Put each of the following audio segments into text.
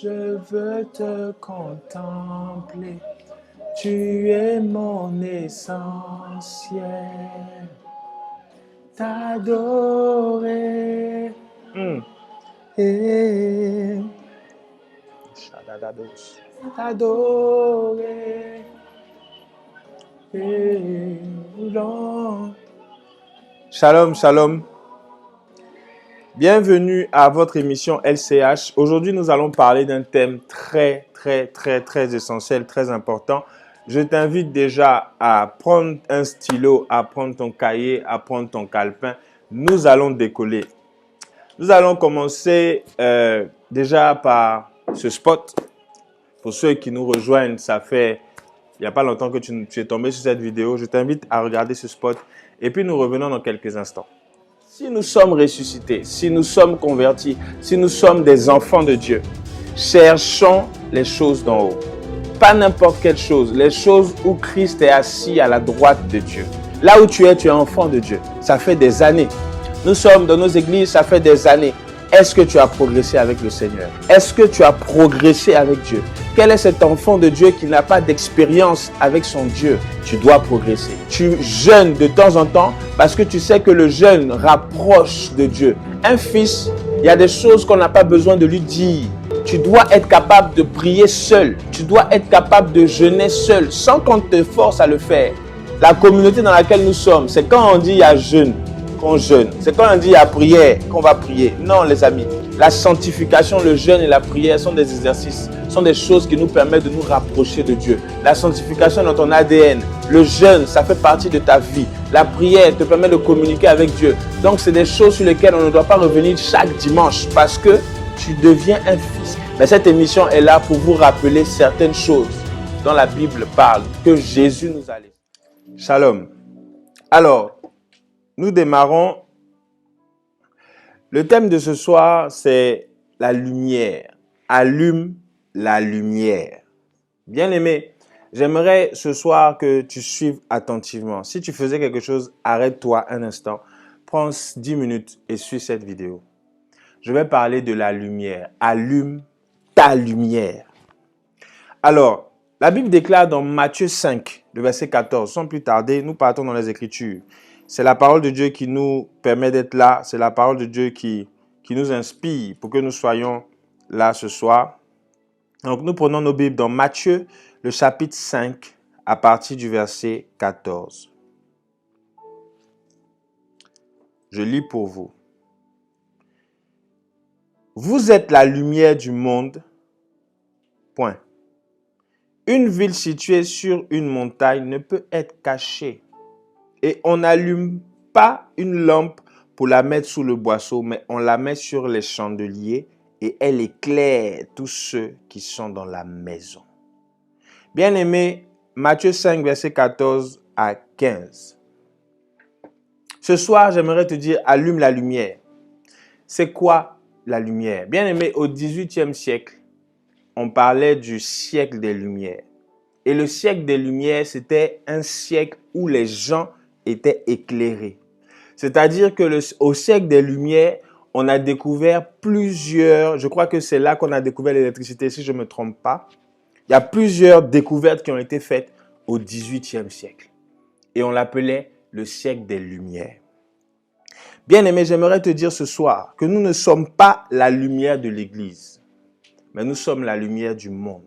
Je veux te contempler. Tu es mon essentiel. T'adorer. Et t'adorer. Et shalom, shalom. Bienvenue à votre émission LCH. Aujourd'hui, nous allons parler d'un thème très essentiel, très important. Je t'invite déjà à prendre un stylo, à prendre ton cahier, à prendre ton calepin. Nous allons décoller. Nous allons commencer déjà par ce spot. Pour ceux qui nous rejoignent, ça fait il n'y a pas longtemps que tu es tombé sur cette vidéo. Je t'invite à regarder ce spot et puis nous revenons dans quelques instants. Si nous sommes ressuscités, si nous sommes convertis, si nous sommes des enfants de Dieu, cherchons les choses d'en haut. Pas n'importe quelle chose, les choses où Christ est assis à la droite de Dieu. Là où tu es enfant de Dieu. Ça fait des années. Nous sommes dans nos églises, ça fait des années. Est-ce que tu as progressé avec le Seigneur? Est-ce que tu as progressé avec Dieu? Quel est cet enfant de Dieu qui n'a pas d'expérience avec son Dieu? Tu dois progresser. Tu jeûnes de temps en temps parce que tu sais que le jeûne rapproche de Dieu. Un fils, il y a des choses qu'on n'a pas besoin de lui dire. Tu dois être capable de prier seul. Tu dois être capable de jeûner seul sans qu'on te force à le faire. La communauté dans laquelle nous sommes, c'est quand on dit il y a jeûne qu'on jeûne. C'est quand on dit il y a prière qu'on va prier. Non les amis, la sanctification, le jeûne et la prière sont des exercices, sont des choses qui nous permettent de nous rapprocher de Dieu. La sanctification dans ton ADN, le jeûne, ça fait partie de ta vie. La prière te permet de communiquer avec Dieu. Donc c'est des choses sur lesquelles on ne doit pas revenir chaque dimanche parce que tu deviens un fils. Mais cette émission est là pour vous rappeler certaines choses dont la Bible parle, que Jésus nous a laissées. Shalom. Alors, nous démarrons. Le thème de ce soir, c'est la lumière. Allume la lumière. Bien-aimé, j'aimerais ce soir que tu suives attentivement. Si tu faisais quelque chose, arrête-toi un instant. Prends 10 minutes et suis cette vidéo. Je vais parler de la lumière. Allume ta lumière. Alors, la Bible déclare dans Matthieu 5, le verset 14, sans plus tarder, nous partons dans les Écritures. C'est la parole de Dieu qui nous permet d'être là. C'est la parole de Dieu qui nous inspire pour que nous soyons là ce soir. Donc, nous prenons nos Bibles dans Matthieu, le chapitre 5, à partir du verset 14. Je lis pour vous. Vous êtes la lumière du monde. Point. Une ville située sur une montagne ne peut être cachée. Et on n'allume pas une lampe pour la mettre sous le boisseau, mais on la met sur les chandeliers et elle éclaire tous ceux qui sont dans la maison. Bien-aimé, Matthieu 5, verset 14 à 15. Ce soir, j'aimerais te dire, allume la lumière. C'est quoi la lumière? Bien-aimé, au XVIIIe siècle, on parlait du siècle des Lumières. Et le siècle des Lumières, c'était un siècle où les gens étaient éclairés. C'est-à-dire que au siècle des Lumières, on a découvert plusieurs, je crois que c'est là qu'on a découvert l'électricité, si je ne me trompe pas. Il y a plusieurs découvertes qui ont été faites au XVIIIe siècle. Et on l'appelait le siècle des Lumières. Bien-aimé, j'aimerais te dire ce soir que nous ne sommes pas la lumière de l'Église, mais nous sommes la lumière du monde.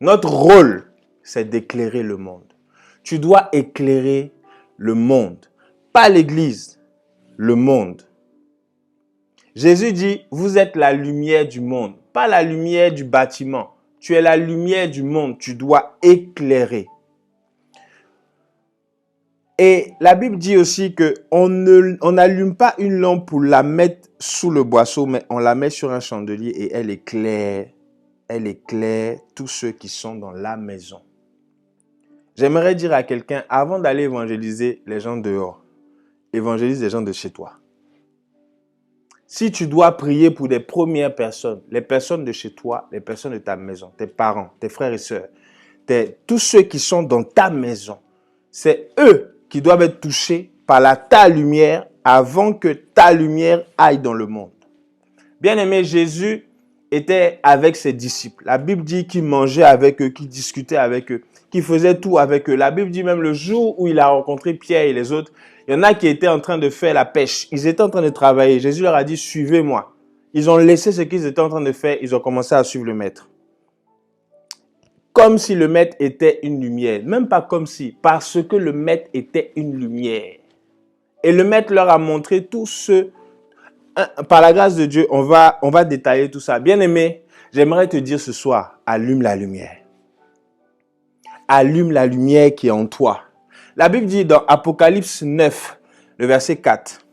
Notre rôle, c'est d'éclairer le monde. Tu dois éclairer le monde. Pas l'Église, le monde. Jésus dit, vous êtes la lumière du monde, pas la lumière du bâtiment. Tu es la lumière du monde, tu dois éclairer. Et la Bible dit aussi qu'on n'allume pas une lampe pour la mettre sous le boisseau, mais on la met sur un chandelier et elle éclaire tous ceux qui sont dans la maison. J'aimerais dire à quelqu'un, avant d'aller évangéliser les gens dehors, évangélise les gens de chez toi. Si tu dois prier pour des premières personnes, les personnes de chez toi, les personnes de ta maison, tes parents, tes frères et sœurs, tous ceux qui sont dans ta maison, c'est eux qui doivent être touchés par ta lumière avant que ta lumière aille dans le monde. Bien-aimé, Jésus était avec ses disciples. La Bible dit qu'il mangeait avec eux, qu'il discutait avec eux, qu'il faisait tout avec eux. La Bible dit même le jour où il a rencontré Pierre et les autres, il y en a qui étaient en train de faire la pêche. Ils étaient en train de travailler. Jésus leur a dit, suivez-moi. Ils ont laissé ce qu'ils étaient en train de faire. Ils ont commencé à suivre le maître. Comme si le maître était une lumière. Même pas comme si, parce que le maître était une lumière. Et le maître leur a montré tout ce... Par la grâce de Dieu, on va détailler tout ça. Bien-aimé, j'aimerais te dire ce soir, allume la lumière. Allume la lumière qui est en toi. La Bible dit dans Apocalypse 9, le verset 4.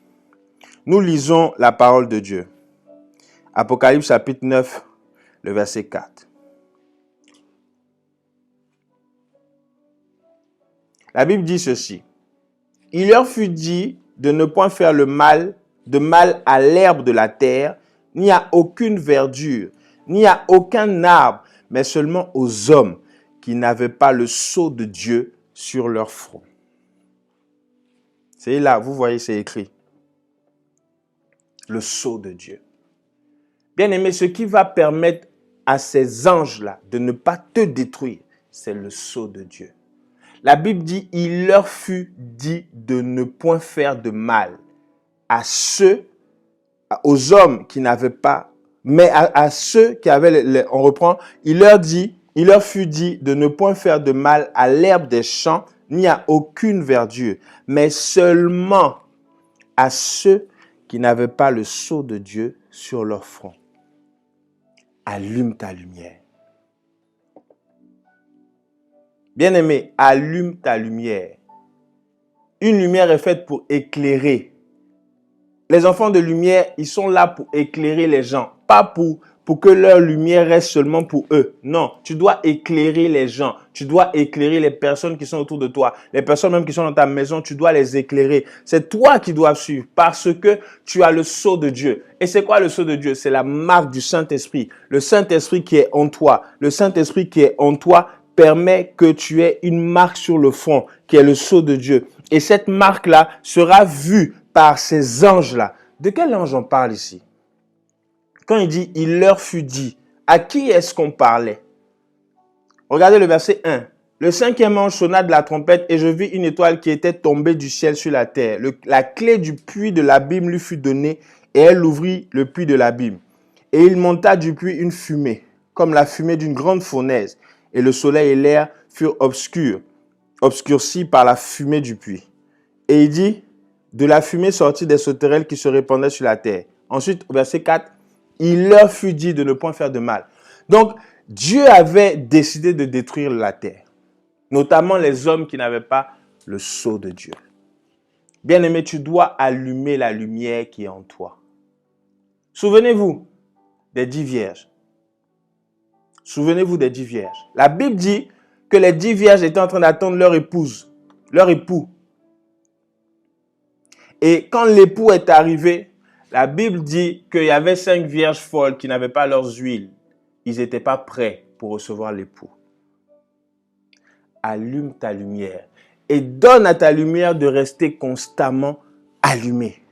Nous lisons la parole de Dieu. Apocalypse chapitre 9, le verset 4. La Bible dit ceci. Il leur fut dit de ne point faire de mal à l'herbe de la terre, ni à aucune verdure, ni à aucun arbre, mais seulement aux hommes qui n'avaient pas le sceau de Dieu sur leur front. C'est là, vous voyez, c'est écrit. Le sceau de Dieu. Bien aimé, ce qui va permettre à ces anges-là de ne pas te détruire, c'est le sceau de Dieu. La Bible dit, il leur fut dit de ne point faire de mal aux hommes qui n'avaient pas, mais à ceux qui avaient, on reprend, il leur fut dit de ne point faire de mal à l'herbe des champs, ni à aucune verdure, mais seulement à ceux qui n'avaient pas le sceau de Dieu sur leur front. Allume ta lumière. Bien-aimé, allume ta lumière. Une lumière est faite pour éclairer. Les enfants de lumière, ils sont là pour éclairer les gens, pas pour que leur lumière reste seulement pour eux. Non, tu dois éclairer les gens. Tu dois éclairer les personnes qui sont autour de toi. Les personnes même qui sont dans ta maison, tu dois les éclairer. C'est toi qui dois suivre parce que tu as le sceau de Dieu. Et c'est quoi le sceau de Dieu? C'est la marque du Saint-Esprit. Le Saint-Esprit qui est en toi. Le Saint-Esprit qui est en toi permet que tu aies une marque sur le front qui est le sceau de Dieu. Et cette marque-là sera vue par ces anges-là. De quel ange on parle ici? Quand il dit, il leur fut dit, à qui est-ce qu'on parlait? Regardez le verset 1. Le cinquième ange sonna de la trompette et je vis une étoile qui était tombée du ciel sur la terre. La clé du puits de l'abîme lui fut donnée et elle ouvrit le puits de l'abîme. Et il monta du puits une fumée, comme la fumée d'une grande fournaise. Et le soleil et l'air furent obscurcis par la fumée du puits. Et il dit, de la fumée sortit des sauterelles qui se répandaient sur la terre. Ensuite, au verset 4, il leur fut dit de ne point faire de mal. Donc, Dieu avait décidé de détruire la terre, notamment les hommes qui n'avaient pas le sceau de Dieu. Bien-aimé, tu dois allumer la lumière qui est en toi. Souvenez-vous des 10 vierges. Souvenez-vous des 10 vierges. La Bible dit que les 10 vierges étaient en train d'attendre leur épouse, leur époux. Et quand l'époux est arrivé, la Bible dit qu'il y avait 5 vierges folles qui n'avaient pas leurs huiles. Ils n'étaient pas prêts pour recevoir l'époux. Allume ta lumière et donne à ta lumière de rester constamment allumée.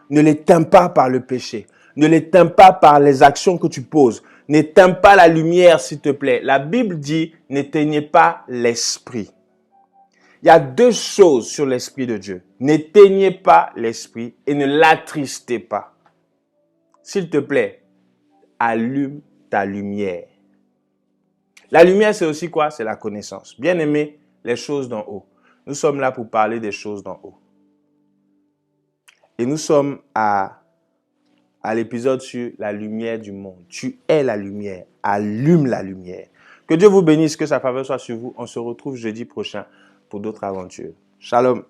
Ne l'éteins pas par le péché. Ne l'éteins pas par les actions que tu poses. N'éteins pas la lumière, s'il te plaît. La Bible dit, n'éteignez pas l'esprit. Il y a 2 choses sur l'Esprit de Dieu. N'éteignez pas l'Esprit et ne l'attristez pas. S'il te plaît, allume ta lumière. La lumière, c'est aussi quoi? C'est la connaissance. Bien aimé, les choses d'en haut. Nous sommes là pour parler des choses d'en haut. Et nous sommes à l'épisode sur la lumière du monde. Tu es la lumière. Allume la lumière. Que Dieu vous bénisse, que sa faveur soit sur vous. On se retrouve jeudi prochain pour d'autres aventures. Shalom.